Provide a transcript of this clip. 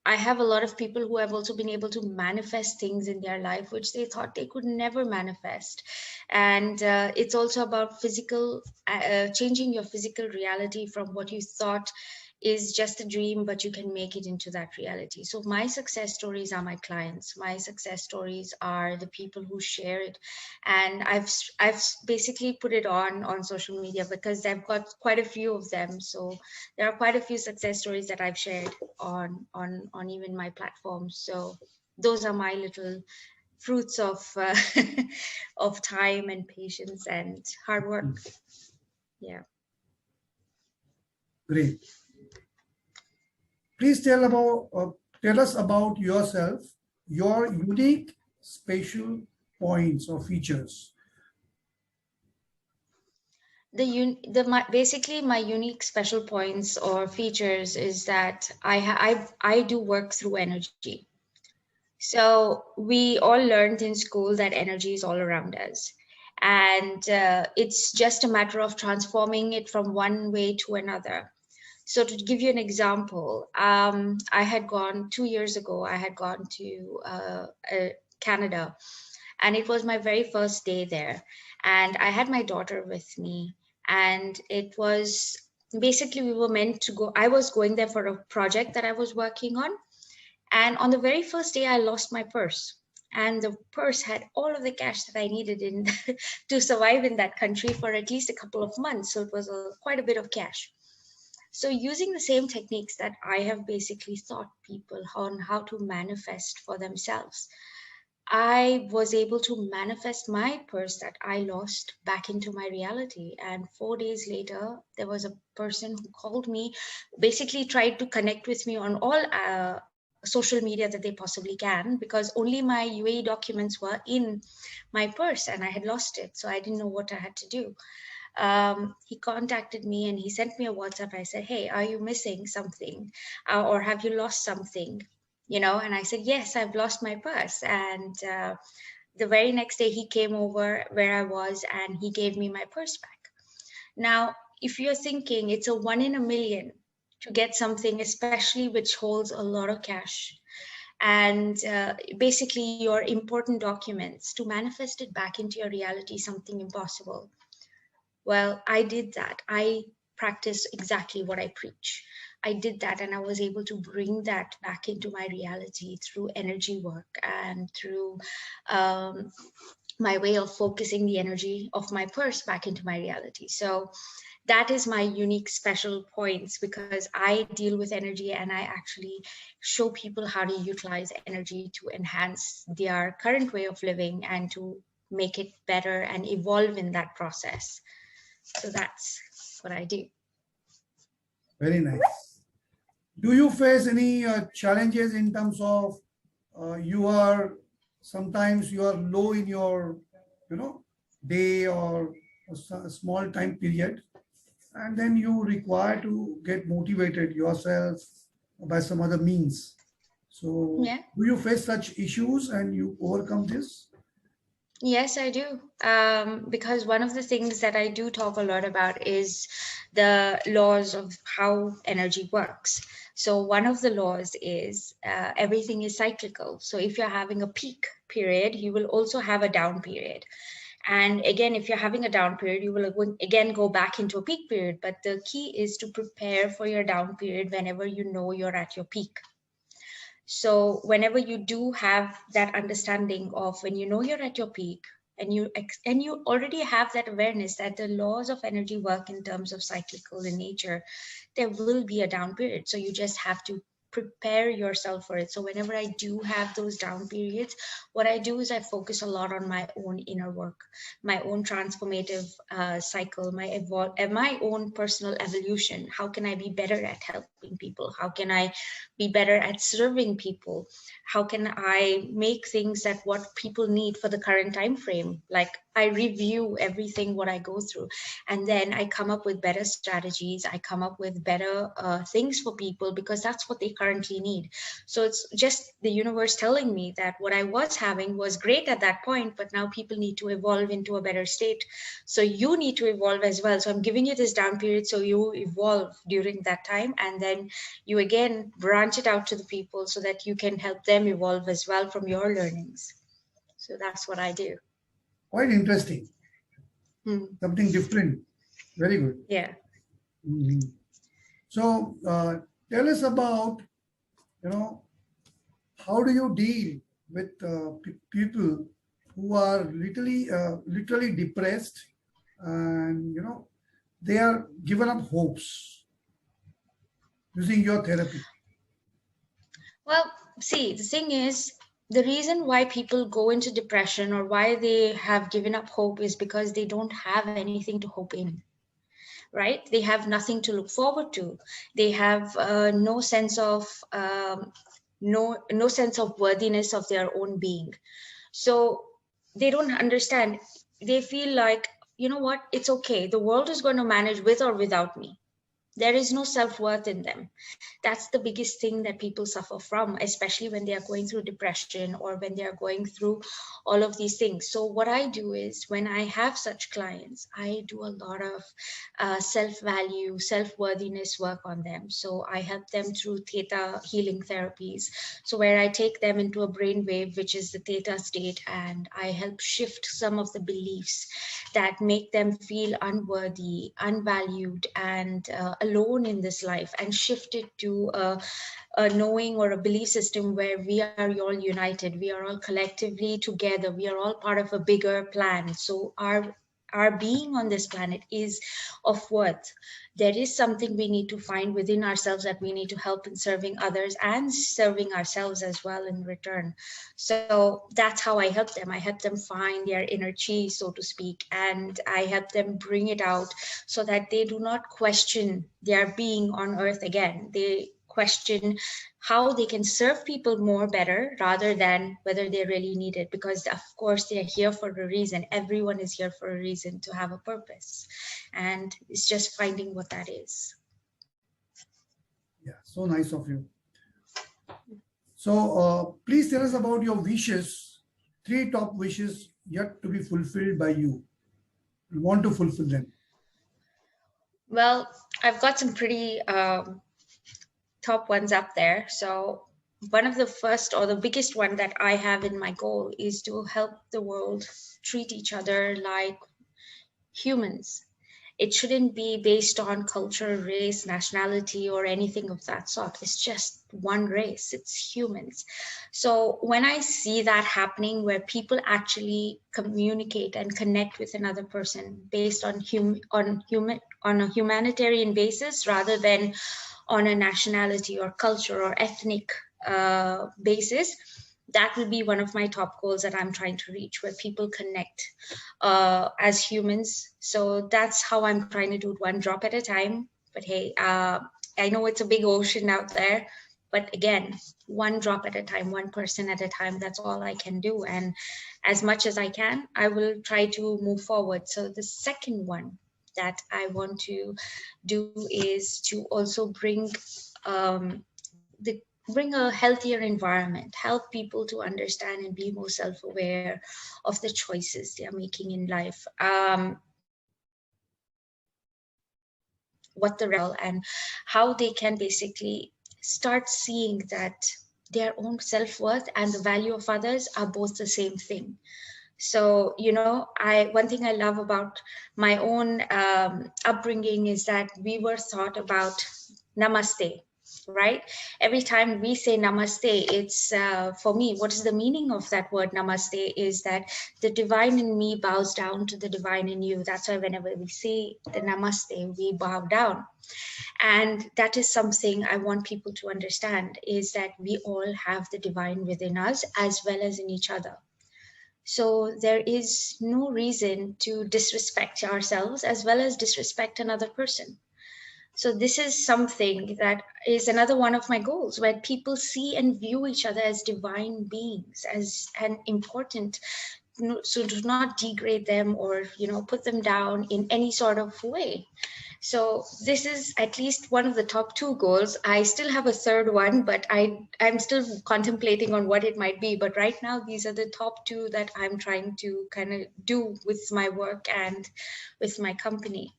I have a lot of people who have also been able to manifest things in their life which they thought they could never manifest. And it's also about changing your physical reality from what you thought is just a dream, but you can make it into that reality. So my success stories are my clients. My success stories are the people who share it. And I've basically put it on social media because I've got quite a few of them. So there are quite a few success stories that I've shared on even my platforms. So those are my little fruits of of time and patience and hard work. Yeah. Great. Please tell us about yourself, your unique special points or features. Basically my unique special points or features is that I do work through energy. So we all learned in school that energy is all around us. And it's just a matter of transforming it from one way to another. So to give you an example, I had gone 2 years ago, I had gone to Canada, and it was my very first day there. And I had my daughter with me, and it was basically we were meant to go. I was going there for a project that I was working on, and on the very first day, I lost my purse. And the purse had all of the cash that I needed in to survive in that country for at least a couple of months. So it was quite a bit of cash. So using the same techniques that I have basically taught people on how to manifest for themselves, I was able to manifest my purse that I lost back into my reality. And 4 days later, there was a person who called me, basically tried to connect with me on all social media that they possibly can, because only my UAE documents were in my purse and I had lost it. So I didn't know what I had to do. He contacted me and he sent me a WhatsApp. I said, "Hey, are you missing something? Or have you lost something?" And I said, "Yes, I've lost my purse." And the very next day he came over where I was and he gave me my purse back. Now, if you're thinking it's a 1 in a million to get something, especially which holds a lot of cash, and basically your important documents, to manifest it back into your reality, something impossible. Well, I did that. I practice exactly what I preach. I did that and I was able to bring that back into my reality through energy work and through my way of focusing the energy of my purse back into my reality. So that is my unique special points, because I deal with energy and I actually show people how to utilize energy to enhance their current way of living and to make it better and evolve in that process. So that's what I do. Very nice. Do you face any challenges in terms of sometimes you are low in your, day or a small time period, and then you require to get motivated yourself by some other means. So Yeah. do you face such issues and you overcome this? Yes, I do. Because one of the things that I do talk a lot about is the laws of how energy works. So one of the laws is everything is cyclical. So if you're having a peak period, you will also have a down period. And again, if you're having a down period, you will again go back into a peak period. But the key is to prepare for your down period whenever you know you're at your peak. So whenever you do have that understanding of when you know you're at your peak, and you already have that awareness that the laws of energy work in terms of cyclical in nature, there will be a down period. So you just have to prepare yourself for it. So whenever I do have those down periods, what I do is I focus a lot on my own inner work, my own transformative cycle, my own personal evolution. How can I be better at helping people? How can I be better at serving people? How can I make things that what people need for the current time frame? Like I review everything what I go through, and then I come up with better strategies. I come up with better things for people because that's what they currently need. So it's just the universe telling me that what I was having was great at that point, but now people need to evolve into a better state. So you need to evolve as well. So I'm giving you this down period so you evolve during that time, and then you again branch it out to the people so that you can help them evolve as well from your learnings. So that's what I do. Quite interesting. Something different. Very good. Yeah. So tell us about, how do you deal with people who are literally depressed, and they are given up hopes using your therapy? Well, see, the thing is, the reason why people go into depression or why they have given up hope is because they don't have anything to hope in, right? They have nothing to look forward to. They have no sense of no sense of worthiness of their own being. So they don't understand. They feel like, you know what, it's okay. The world is going to manage with or without me. There is no self-worth in them. That's the biggest thing that people suffer from, especially when they are going through depression or when they are going through all of these things. So what I do is, when I have such clients, I do a lot of self-value, self-worthiness work on them. So I help them through theta healing therapies, so where I take them into a brain wave, which is the theta state, and I help shift some of the beliefs that make them feel unworthy, unvalued, and alone in this life, and shift it to a knowing or a belief system where we are all united, we are all collectively together, we are all part of a bigger plan. So our being on this planet is of worth. There is something we need to find within ourselves that we need to help in serving others and serving ourselves as well in return. So that's how I help them. I help them find their inner chi, so to speak, and I help them bring it out so that they do not question their being on earth again. They question how they can serve people more better rather than whether they really need it, because of course they're here for a reason. Everyone is here for a reason, to have a purpose, and it's just finding what that is. Yeah, so nice of you. So please tell us about your wishes, 3 top wishes yet to be fulfilled by you. You want to fulfill them. Well, I've got some pretty top ones up there. So one of the first, or the biggest one that I have in my goal, is to help the world treat each other like humans. It shouldn't be based on culture, race, nationality, or anything of that sort. It's just one race, it's humans. So when I see that happening, where people actually communicate and connect with another person based on on a humanitarian basis, rather than on a nationality or culture or ethnic basis, that will be one of my top goals that I'm trying to reach, where people connect as humans. So that's how I'm trying to do it, one drop at a time. But hey, I know it's a big ocean out there, but again, one drop at a time, one person at a time, that's all I can do. And as much as I can, I will try to move forward. So the second one that I want to do is to also bring a healthier environment, help people to understand and be more self-aware of the choices they are making in life, what the and how they can basically start seeing that their own self-worth and the value of others are both the same thing. So, one thing I love about my own upbringing is that we were taught about namaste, right? Every time we say namaste, it's for me, what is the meaning of that word namaste is that the divine in me bows down to the divine in you. That's why whenever we say the namaste, we bow down. And that is something I want people to understand, is that we all have the divine within us as well as in each other. So there is no reason to disrespect ourselves as well as disrespect another person. So this is something that is another one of my goals, where people see and view each other as divine beings, as an important so to not degrade them or put them down in any sort of way. So this is at least one of the top two goals. I still have a third one, but I'm still contemplating on what it might be. But right now, these are the top two that I'm trying to kind of do with my work and with my company.